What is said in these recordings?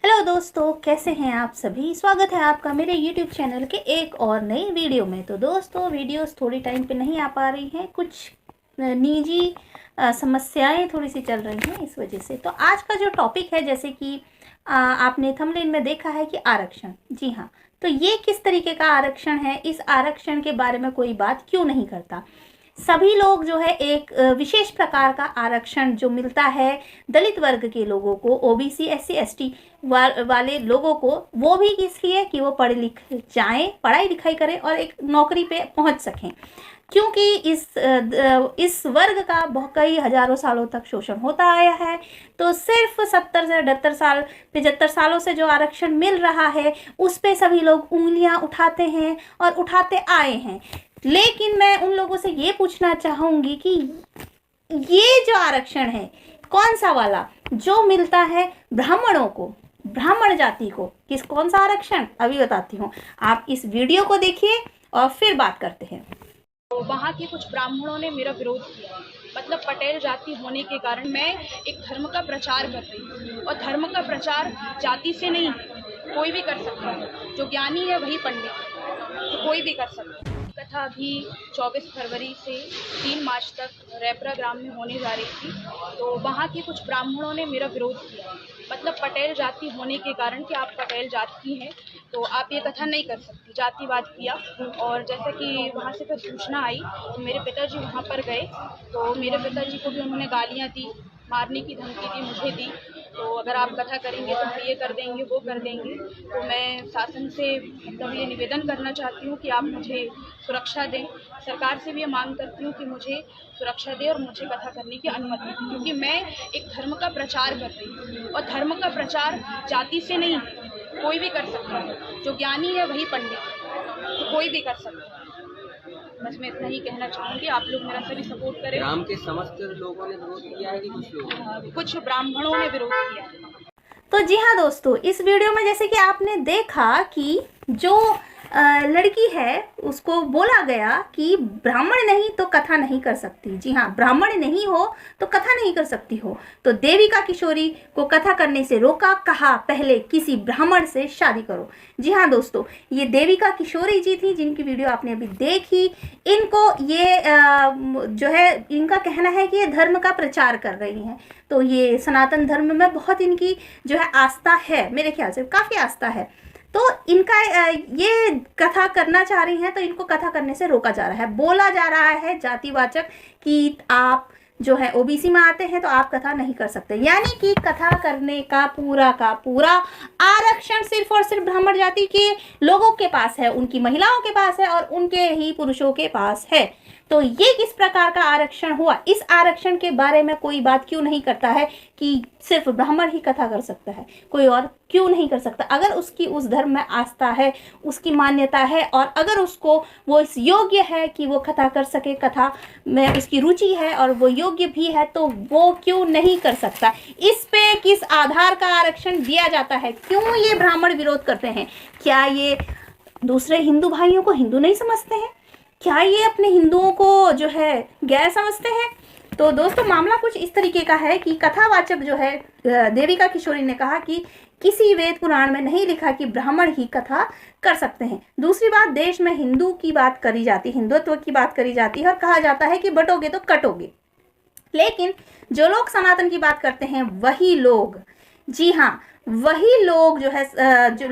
Hello दोस्तों, कैसे हैं आप सभी। स्वागत है आपका मेरे YouTube चैनल के एक और नई वीडियो में। तो दोस्तों, वीडियोस थोड़ी टाइम पे नहीं आ पा रही हैं, कुछ निजी समस्याएं थोड़ी सी चल रही हैं, इस वजह से। तो आज का जो टॉपिक है, जैसे कि आपने थंबनेल में देखा है कि आरक्षण। जी हाँ, तो ये किस तरीके का आरक्षण है, इस आरक्षण के बारे में कोई बात क्यों नहीं करता। सभी लोग जो है एक विशेष प्रकार का आरक्षण जो मिलता है दलित वर्ग के लोगों को, ओबीसी एससी एसटी वाले लोगों को, वो भी इसलिए कि वो पढ़े लिख जाएं, पढ़ाई लिखाई करें और एक नौकरी पे पहुंच सकें। क्योंकि इस वर्ग का कई हजारों सालों तक शोषण होता आया है। तो सिर्फ 70 से 78 साल 75 सालों से जो आरक्षण मिल रहा है, उस पे सभी लोग उंगलियां उठाते हैं और उठाते आए हैं। लेकिन मैं उन लोगों से ये पूछना चाहूंगी कि ये जो आरक्षण है, कौन सा वाला जो मिलता है ब्राह्मणों को, ब्राह्मण जाति को, कौन सा आरक्षण, अभी बताती हूँ। आप इस वीडियो को देखिए और फिर बात करते हैं। तो वहाँ के कुछ ब्राह्मणों ने मेरा विरोध किया। मतलब पटेल जाति होने के कारण मैं एक धर्म का प्रचार कर रही हूँ, और धर्म का प्रचार जाति से नहीं, कोई भी कर सकता है। जो ज्ञानी है वही पंडित है, तो कोई भी कर सकता है। कथा अभी 24 फरवरी से 3 मार्च तक रैपरा ग्राम में होने जा रही थी। तो वहाँ के कुछ ब्राह्मणों ने मेरा विरोध किया। मतलब पटेल जाति होने के कारण कि आप पटेल जाति की हैं तो आप ये कथा नहीं कर सकती, जातिवाद किया। और जैसा कि वहाँ से फिर सूचना आई तो मेरे पिताजी वहाँ पर गए, तो मेरे पिताजी को भी उन्होंने गालियाँ दी, मारने की धमकी दी, मुझे दी। तो अगर आप कथा करेंगे तो हम ये कर देंगे, वो कर देंगे। तो मैं शासन से मतलब ये निवेदन करना चाहती हूँ कि आप मुझे सुरक्षा दें। सरकार से भी ये मांग करती हूँ कि मुझे सुरक्षा दें और मुझे कथा करने की अनुमति दें, क्योंकि मैं एक धर्म का प्रचार कर रही हूँ, और धर्म का प्रचार जाति से नहीं, कोई भी कर सकता है। जो ज्ञानी है वही पंडित है, तो कोई भी कर सकता है। बस मैं इतना ही कहना चाहूँगी। आप लोग मेरा सभी सपोर्ट करें। ग्राम के समस्त लोगों ने विरोध किया है कि कुछ लोग, कुछ ब्राह्मणों ने विरोध किया है। तो जी हाँ दोस्तों, इस वीडियो में जैसे कि आपने देखा कि जो लड़की है उसको बोला गया कि ब्राह्मण नहीं तो कथा नहीं कर सकती। जी हाँ, ब्राह्मण नहीं हो तो कथा नहीं कर सकती हो। तो देविका किशोरी को कथा करने से रोका, कहा पहले किसी ब्राह्मण से शादी करो। जी हाँ दोस्तों, ये देविका किशोरी जी थी जिनकी वीडियो आपने अभी देखी। इनको ये जो है, इनका कहना है कि ये धर्म का प्रचार कर रही हैं। तो ये सनातन धर्म में बहुत इनकी जो है आस्था है, मेरे ख्याल से काफ़ी आस्था है। तो इनका ये कथा करना चाह रही हैं, तो इनको कथा करने से रोका जा रहा है। बोला जा रहा है जातिवाचक कि आप जो है ओबीसी में आते हैं तो आप कथा नहीं कर सकते। यानी कि कथा करने का पूरा आरक्षण सिर्फ और सिर्फ ब्राह्मण जाति के लोगों के पास है, उनकी महिलाओं के पास है और उनके ही पुरुषों के पास है। तो ये किस प्रकार का आरक्षण हुआ, इस आरक्षण के बारे में कोई बात क्यों नहीं करता है कि सिर्फ ब्राह्मण ही कथा कर सकता है, कोई और क्यों नहीं कर सकता। अगर उसकी उस धर्म में आस्था है, उसकी मान्यता है, और अगर उसको वो इस योग्य है कि वो कथा कर सके, कथा में उसकी रुचि है और वो योग्य भी है, तो वो क्यों नहीं कर सकता। इस पे किस आधार का आरक्षण दिया जाता है, क्यों ये ब्राह्मण विरोध करते हैं। क्या ये दूसरे हिंदू भाइयों को हिंदू नहीं समझते हैं, क्या ये अपने हिंदुओं को जो है गैर समझते हैं। तो दोस्तों, मामला कुछ इस तरीके का है कि कथावाचक जो है देविका किशोरी ने कहा कि किसी वेद पुराण में नहीं लिखा कि ब्राह्मण ही कथा कर सकते हैं। दूसरी बात, देश में हिंदू की बात करी जाती, हिंदुत्व की बात करी जाती है और कहा जाता है कि बटोगे तो कटोगे। लेकिन जो लोग सनातन की बात करते हैं वही लोग, जी हाँ, वही लोग जो है जो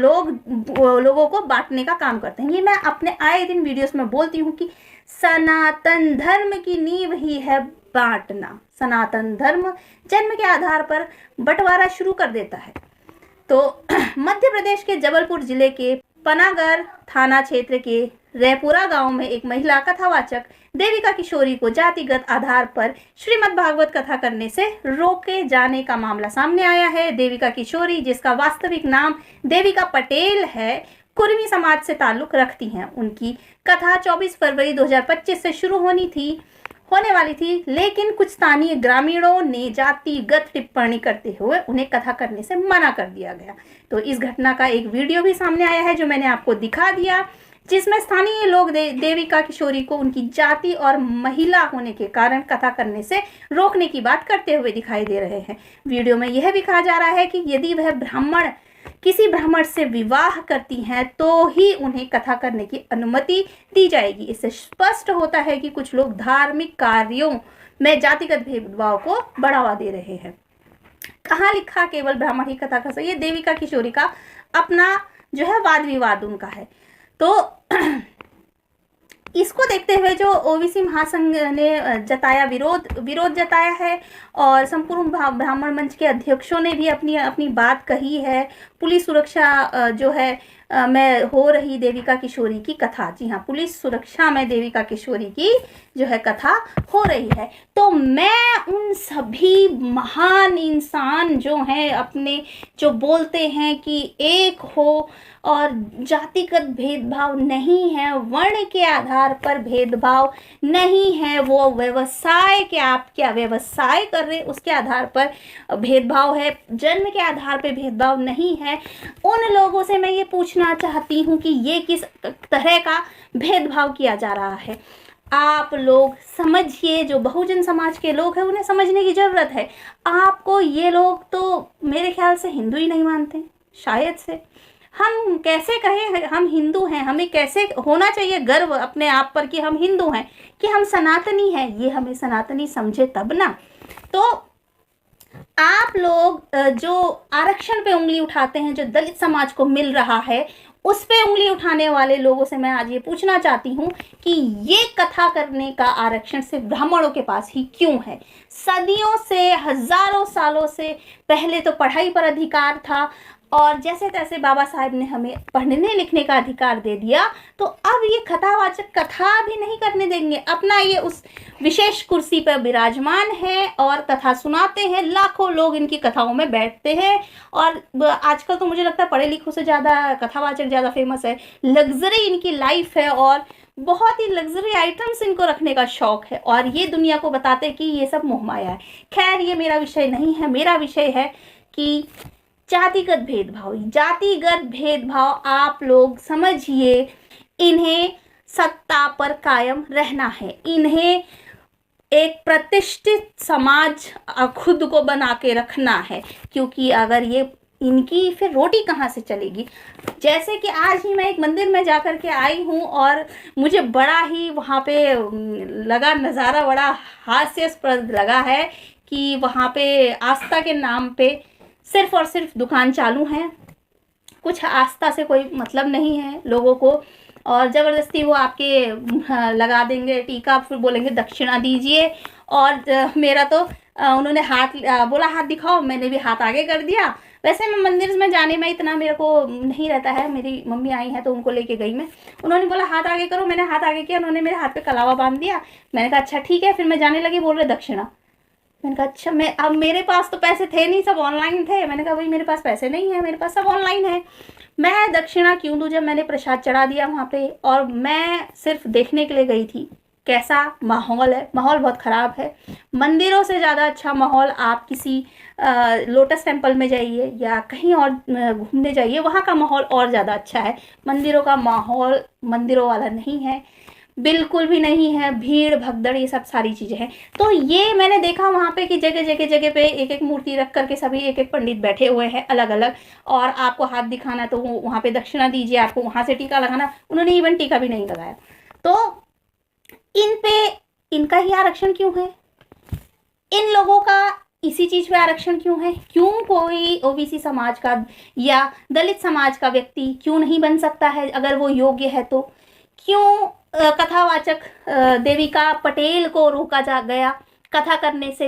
लोगों को बांटने का काम करते हैं। ये मैं अपने आए दिन वीडियोस में बोलती हूँ कि सनातन धर्म की नींव ही है बांटना। सनातन धर्म जन्म के आधार पर बंटवारा शुरू कर देता है। तो मध्य प्रदेश के जबलपुर जिले के पनागर थाना क्षेत्र के रैपुरा गांव में एक महिला कथावाचक देविका किशोरी को जातिगत आधार पर श्रीमद् भागवत कथा करने से रोके जाने का मामला सामने आया है। देविका किशोरी, जिसका वास्तविक नाम देविका पटेल है, कुर्मी समाज से ताल्लुक रखती हैं। उनकी कथा 24 फरवरी 2025 से शुरू होने वाली थी, लेकिन कुछ स्थानीय ग्रामीणों ने जातिगत टिप्पणी करते हुए उन्हें कथा करने से मना कर दिया गया। तो इस घटना का एक वीडियो भी सामने आया है जो मैंने आपको दिखा दिया, जिसमें स्थानीय लोग देविका किशोरी को उनकी जाति और महिला होने के कारण कथा करने से रोकने की बात करते हुए दिखाई दे रहे हैं। वीडियो में यह भी कहा जा रहा है कि यदि वह ब्राह्मण किसी ब्राह्मण से विवाह करती हैं तो ही उन्हें कथा करने की अनुमति दी जाएगी। इससे स्पष्ट होता है कि कुछ लोग धार्मिक कार्यों में जातिगत भेदभाव को बढ़ावा दे रहे हैं। कहाँ लिखा केवल ब्राह्मण ही कथा कर सकते? ये देविका किशोरी का अपना जो है वाद विवाद उनका है। तो इसको देखते हुए जो ओबीसी महासंघ ने जताया विरोध जताया है और संपूर्ण ब्राह्मण मंच के अध्यक्षों ने भी अपनी बात कही है। पुलिस सुरक्षा जो है में हो रही देविका किशोरी की कथा, जी हाँ, पुलिस सुरक्षा में देविका किशोरी की जो है कथा हो रही है। तो मैं उन सभी महान इंसान जो हैं अपने जो बोलते हैं कि एक हो और जातिगत भेदभाव नहीं है, वर्ण के आधार पर भेदभाव नहीं है, वो व्यवसाय के आप क्या व्यवसाय कर रहे उसके आधार पर भेदभाव है, जन्म के आधार पर भेदभाव नहीं है, उन लोगों से मैं ये पूछना चाहती हूँ कि ये किस तरह का भेदभाव किया जा रहा है। आप लोग समझिए, जो बहुजन समाज के लोग हैं उन्हें समझने की ज़रूरत है। आपको ये लोग तो मेरे ख्याल से हिंदू ही नहीं मानते, शायद से। हम कैसे कहें हम हिंदू हैं? हमें कैसे होना चाहिए गर्व अपने आप पर कि हम हिंदू हैं, कि हम सनातनी हैं? ये हमें सनातनी समझे तब ना। तो आप लोग जो आरक्षण पे उंगली उठाते हैं, जो दलित समाज को मिल रहा है, उस पे उंगली उठाने वाले लोगों से मैं आज ये पूछना चाहती हूँ कि ये कथा करने का आरक्षण सिर्फ ब्राह्मणों के पास ही क्यों है? सदियों से, हजारों सालों से पहले तो पढ़ाई पर अधिकार था और जैसे तैसे बाबा साहेब ने हमें पढ़ने लिखने का अधिकार दे दिया, तो अब ये कथावाचक कथा भी नहीं करने देंगे। अपना ये उस विशेष कुर्सी पर विराजमान है और कथा सुनाते हैं, लाखों लोग इनकी कथाओं में बैठते हैं और आजकल तो मुझे लगता है पढ़े लिखों से ज़्यादा कथावाचक ज़्यादा फेमस है। लग्जरी इनकी लाइफ है और बहुत ही लग्जरी आइटम्स इनको रखने का शौक है और ये दुनिया को बताते हैं कि ये सब मोहमाया है। खैर, ये मेरा विषय नहीं है। मेरा विषय है कि जातिगत भेदभाव आप लोग समझिए, इन्हें सत्ता पर कायम रहना है, इन्हें एक प्रतिष्ठित समाज खुद को बना के रखना है, क्योंकि अगर ये इनकी फिर रोटी कहाँ से चलेगी। जैसे कि आज ही मैं एक मंदिर में जा कर के आई हूँ और मुझे बड़ा ही वहाँ पे लगा नज़ारा, बड़ा हास्यास्पद लगा है कि वहाँ पे आस्था के नाम पे सिर्फ और सिर्फ दुकान चालू हैं। कुछ आस्था से कोई मतलब नहीं है लोगों को और ज़बरदस्ती वो आपके लगा देंगे टीका, फिर बोलेंगे दक्षिणा दीजिए। और मेरा तो उन्होंने बोला हाथ दिखाओ, मैंने भी हाथ आगे कर दिया। वैसे मैं मंदिर में जाने में इतना मेरे को नहीं रहता है, मेरी मम्मी आई हैं तो उनको लेके गई मैं। उन्होंने बोला हाथ आगे करो, मैंने हाथ आगे किया, उन्होंने मेरे हाथ पे कलावा बांध दिया। मैंने कहा अच्छा ठीक है। फिर मैं जाने लगी, बोल रहे दक्षिणा। मैंने कहा अच्छा, अब मेरे पास तो पैसे थे नहीं, सब ऑनलाइन थे। मैंने कहा भाई मेरे पास पैसे नहीं है, मेरे पास सब ऑनलाइन है, मैं दक्षिणा क्यों दूँ जब मैंने प्रसाद चढ़ा दिया वहाँ पे। और मैं सिर्फ देखने के लिए गई थी कैसा माहौल है। माहौल बहुत ख़राब है। मंदिरों से ज़्यादा अच्छा माहौल आप किसी लोटस टेम्पल में जाइए या कहीं और घूमने जाइए, वहाँ का माहौल और ज़्यादा अच्छा है। मंदिरों का माहौल मंदिरों वाला नहीं है, बिल्कुल भी नहीं है। भीड़ भगदड़ ये सब सारी चीज़ें हैं। तो ये मैंने देखा वहाँ पे कि जगह पे एक एक मूर्ति रख करके सभी एक एक पंडित बैठे हुए हैं अलग अलग, और आपको हाथ दिखाना तो वहाँ पे दक्षिणा दीजिए, आपको वहाँ से टीका लगाना। उन्होंने इवन टीका भी नहीं लगाया। तो इन पे इनका ही आरक्षण क्यों है? इन लोगों का इसी चीज़ पे आरक्षण क्यों है? क्यों कोई ओबीसी समाज का या दलित समाज का व्यक्ति क्यों नहीं बन सकता है अगर वो योग्य है? तो क्यों कथावाचक देविका पटेल को रोका जा गया कथा करने से?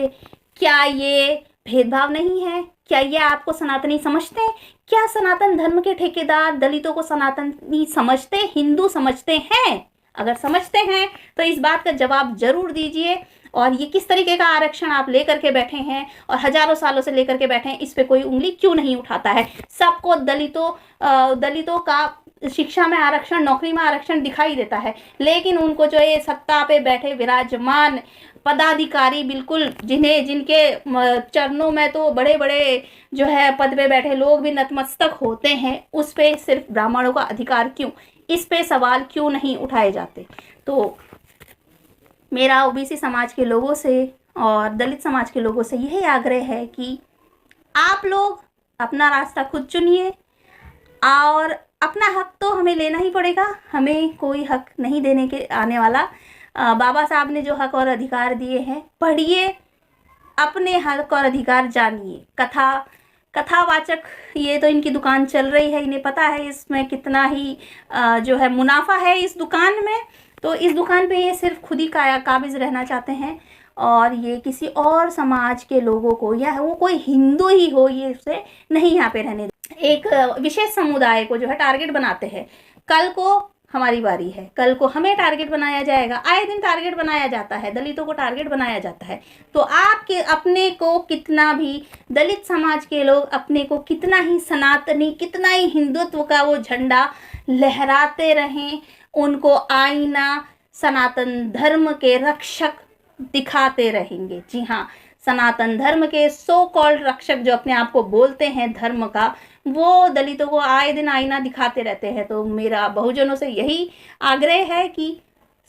क्या ये भेदभाव नहीं है? क्या ये आपको सनातनी समझते हैं? क्या सनातन धर्म के ठेकेदार दलितों को सनातनी समझते, हिंदू समझते हैं? अगर समझते हैं तो इस बात का जवाब जरूर दीजिए। और ये किस तरीके का आरक्षण आप लेकर के बैठे हैं और हजारों सालों से लेकर के बैठे हैं, इस पे कोई उंगली क्यों नहीं उठाता है? सबको दलितों का शिक्षा में आरक्षण, नौकरी में आरक्षण दिखाई देता है, लेकिन उनको जो ये सत्ता पे बैठे विराजमान पदाधिकारी, बिल्कुल जिनके चरणों में तो बड़े बड़े जो है पद पे बैठे लोग भी नतमस्तक होते हैं, उस पे सिर्फ ब्राह्मणों का अधिकार क्यों? इस पे सवाल क्यों नहीं उठाए जाते? तो मेरा ओबीसी समाज के लोगों से और दलित समाज के लोगों से यही आग्रह है कि आप लोग अपना रास्ता खुद चुनिए, और अपना हक तो हमें लेना ही पड़ेगा, हमें कोई हक नहीं देने के आने वाला। बाबा साहब ने जो हक और अधिकार दिए हैं, पढ़िए, अपने हक और अधिकार जानिए। कथावाचक ये तो इनकी दुकान चल रही है, इन्हें पता है इसमें कितना ही जो है मुनाफा है इस दुकान में। तो इस दुकान पे ये सिर्फ खुद ही काबिज रहना चाहते हैं और ये किसी और समाज के लोगों को, या वो कोई हिंदू ही हो, ये उसे नहीं यहाँ पे रहने, एक विशेष समुदाय को जो है टारगेट बनाते हैं। कल को हमारी बारी है, कल को हमें टारगेट बनाया जाएगा। आए दिन टारगेट बनाया जाता है, दलितों को टारगेट बनाया जाता है। तो आपके अपने को कितना भी, दलित समाज के लोग अपने को कितना ही सनातनी, कितना ही हिंदुत्व का वो झंडा लहराते रहें, उनको आईना सनातन धर्म के रक्षक दिखाते रहेंगे। जी हाँ, सनातन धर्म के सो कॉल्ड रक्षक जो अपने आप को बोलते हैं धर्म का, वो दलितों को आए दिन आईना दिखाते रहते हैं। तो मेरा बहुजनों से यही आग्रह है कि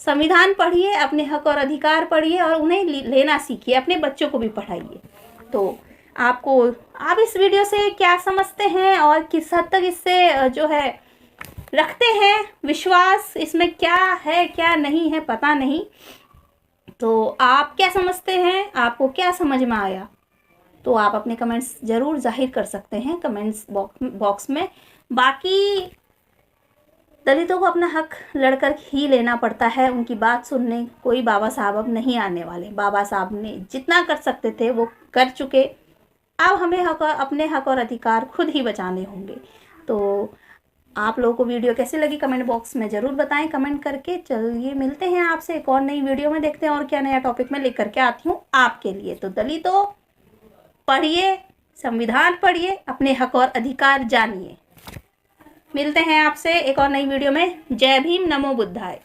संविधान पढ़िए, अपने हक और अधिकार पढ़िए और उन्हें लेना सीखिए, अपने बच्चों को भी पढ़ाइए। तो आप इस वीडियो से क्या समझते हैं और किस हद तक इससे जो है रखते हैं विश्वास, इसमें क्या है क्या नहीं है पता नहीं। तो आप क्या समझते हैं, आपको क्या समझ में आया, तो आप अपने कमेंट्स ज़रूर जाहिर कर सकते हैं कमेंट्स बॉक्स में। बाकी दलितों को अपना हक लड़कर ही लेना पड़ता है, उनकी बात सुनने कोई बाबा साहब अब नहीं आने वाले। बाबा साहब ने जितना कर सकते थे वो कर चुके, अब हमें अपने हक और अधिकार खुद ही बचाने होंगे। तो आप लोगों को वीडियो कैसी लगी कमेंट बॉक्स में ज़रूर बताएं कमेंट करके। चलिए मिलते हैं आपसे एक और नई वीडियो में, देखते हैं और क्या नया टॉपिक में लेकर के आती हूँ आपके लिए। तो दलितों पढ़िए, संविधान पढ़िए, अपने हक और अधिकार जानिए। मिलते हैं आपसे एक और नई वीडियो में। जय भीम, नमो बुद्धाय।